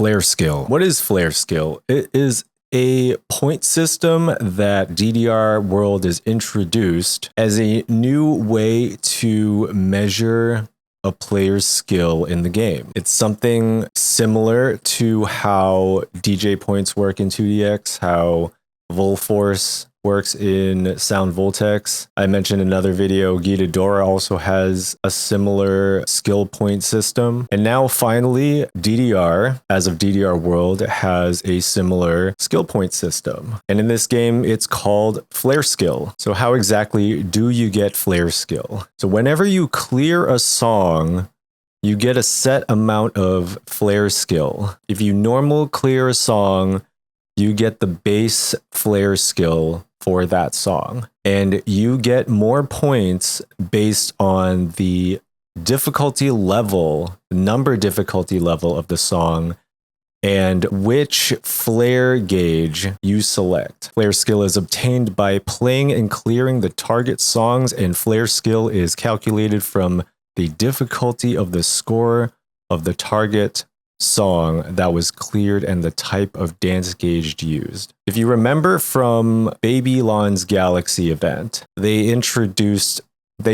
Flare skill. What is flare skill? It is a point system that DDR World is introduced as a new way to measure a player's skill in the game. It's something similar to how DJ points work in 2DX, how Volforce works in Sound Voltex. I mentioned in another video, Ghidorah also has a similar skill point system. And now finally, DDR, as of DDR World, has a similar skill point system. And in this game, it's called Flare Skill. So how exactly do you get Flare Skill? So whenever you clear a song, you get a set amount of Flare Skill. If you normal clear a song, you get the base Flare Skill for that song. And you get more points based on the difficulty level, number difficulty level of the song, and which flare gauge you select. Flare skill is obtained by playing and clearing the target songs, and flare skill is calculated from the difficulty of the score of the target song that was cleared and the type of dance gauge used. If you remember from Babylon's Galaxy event, they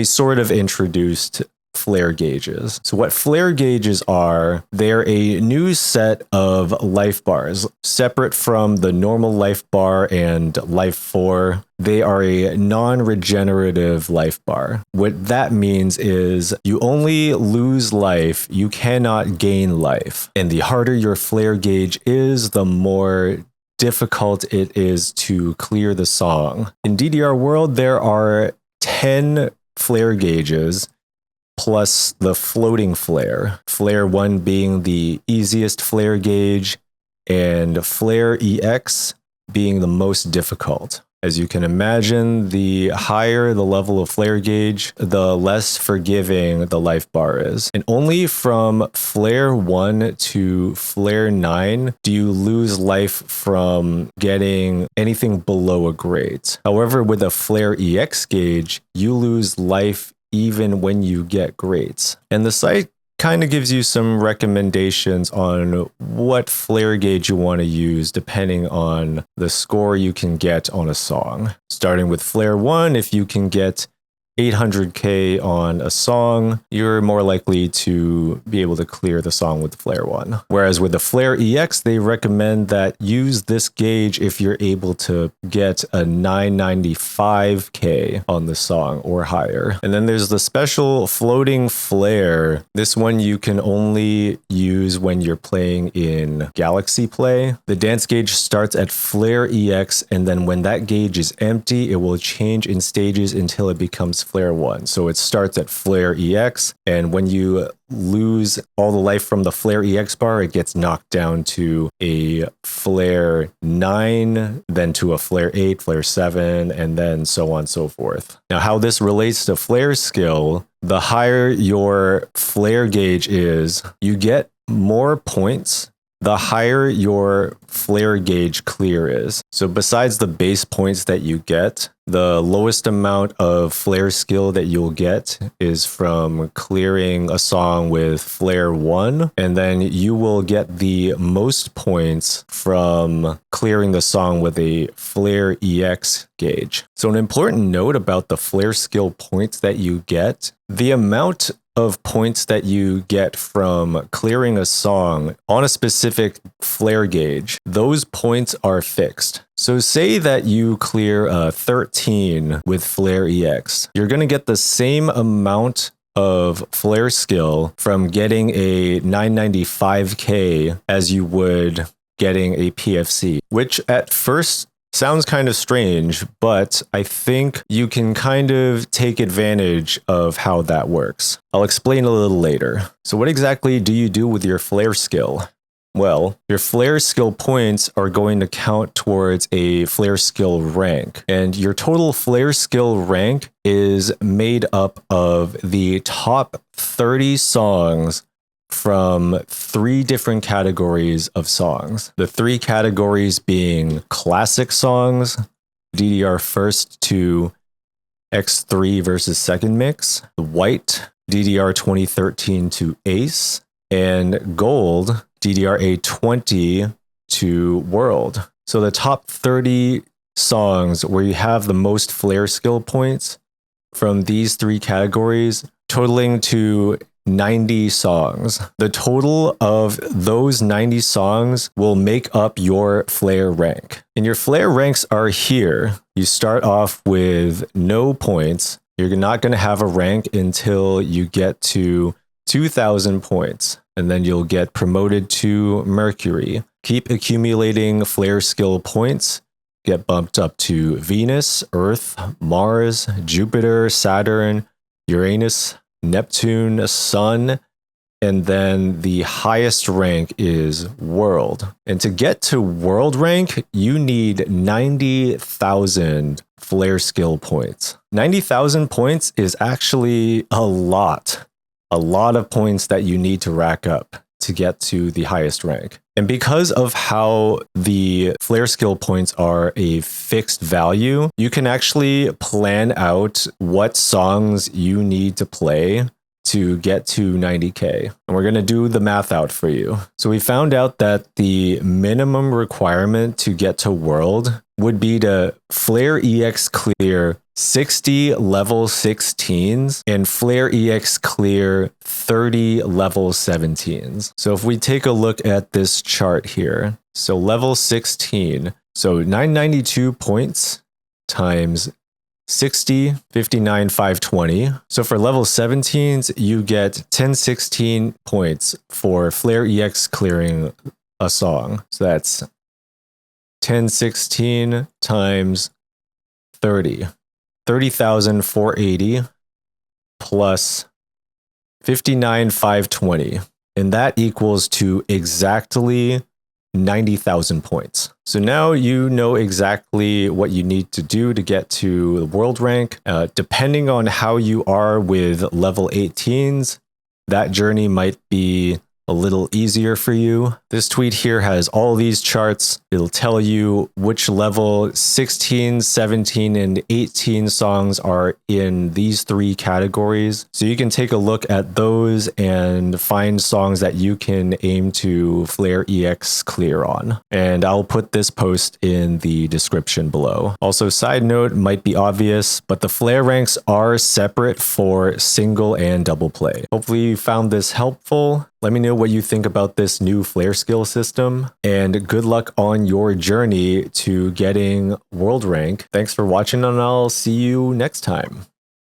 sort of introduced flare gauges. So what flare gauges are, they're a new set of life bars, separate from the normal life bar and life 4. They are a non-regenerative life bar. What that means is you only lose life, you cannot gain life. And the harder your flare gauge is, the more difficult it is to clear the song. In DDR World, there are 10 flare gauges, plus the floating flare. Flare 1 being the easiest flare gauge, and Flare EX being the most difficult. As you can imagine, the higher the level of flare gauge, the less forgiving the life bar is. And only from Flare 1 to Flare 9 do you lose life from getting anything below a great. However, with a Flare EX gauge, you lose life even when you get greats. And the site kind of gives you some recommendations on what flare gauge you want to use depending on the score you can get on a song. Starting with Flare 1, if you can get 800k on a song, you're more likely to be able to clear the song with Flare 1. Whereas with the Flare EX, they recommend that use this gauge if you're able to get a 995k on the song or higher. And then there's the special floating flare. This one you can only use when you're playing in Galaxy Play. The dance gauge starts at Flare EX, and then when that gauge is empty, it will change in stages until it becomes Flare 1. So it starts at Flare EX, and when you lose all the life from the Flare EX bar, it gets knocked down to a Flare 9, then to a Flare 8, Flare 7, and then so on and so forth. Now, how this relates to flare skill, the higher your flare gauge is, you get more points the higher your flare gauge clear is. So besides the base points that you get, the lowest amount of flare skill that you'll get is from clearing a song with Flare 1, and then you will get the most points from clearing the song with a Flare EX gauge. So an important note about the flare skill points that you get, the amount of points that you get from clearing a song on a specific flare gauge, those points are fixed. So say that you clear 13 with Flare EX, you're going to get the same amount of flare skill from getting a 995k as you would getting a PFC, which at first sounds kind of strange, but I think you can kind of take advantage of how that works. I'll explain a little later. So what exactly do you do with your flare skill? Well, your flare skill points are going to count towards a flare skill rank, and your total flare skill rank is made up of the top 30 songs from 3 different categories of songs. The 3 categories being classic songs, DDR first to X3 versus second mix, white, DDR 2013 to Ace, and gold, DDR 20 to world. So the top 30 songs where you have the most flare skill points from these three categories, totaling to 90 songs. The total of those 90 songs will make up your flare rank. And your flare ranks are here. You start off with no points. You're not going to have a rank until you get to 2,000 points, and then you'll get promoted to Mercury. Keep accumulating flare skill points, get bumped up to Venus, Earth, Mars, Jupiter, Saturn, Uranus, Neptune, Sun, and then the highest rank is World. And to get to World rank, you need 90,000 flare skill points. 90,000 points is actually a lot of points that you need to rack up to get to the highest rank. And because of how the flare skill points are a fixed value, you can actually plan out what songs you need to play to get to 90K. And we're going to do the math out for you. So we found out that the minimum requirement to get to world would be to flare EX clear 60 level 16s and flare EX clear 30 level 17s. So if we take a look at this chart here, so level 16, so 992 points times 60, 59, 520. So for level 17s, you get 1016 points for flare EX clearing a song. So that's 1016 times 30. 30,480 plus 59,520. And that equals to exactly 90,000 points. So now you know exactly what you need to do to get to the world rank. Depending on how you are with level 18s, that journey might be a little easier for you. This tweet here has all these charts. It'll tell you which level 16, 17, and 18 songs are in these three categories. So you can take a look at those and find songs that you can aim to flare EX clear on. And I'll put this post in the description below. Also, side note, might be obvious, but the flare ranks are separate for single and double play. Hopefully you found this helpful. Let me know what you think about this new flare skill system, and good luck on your journey to getting world rank. Thanks for watching, and I'll see you next time.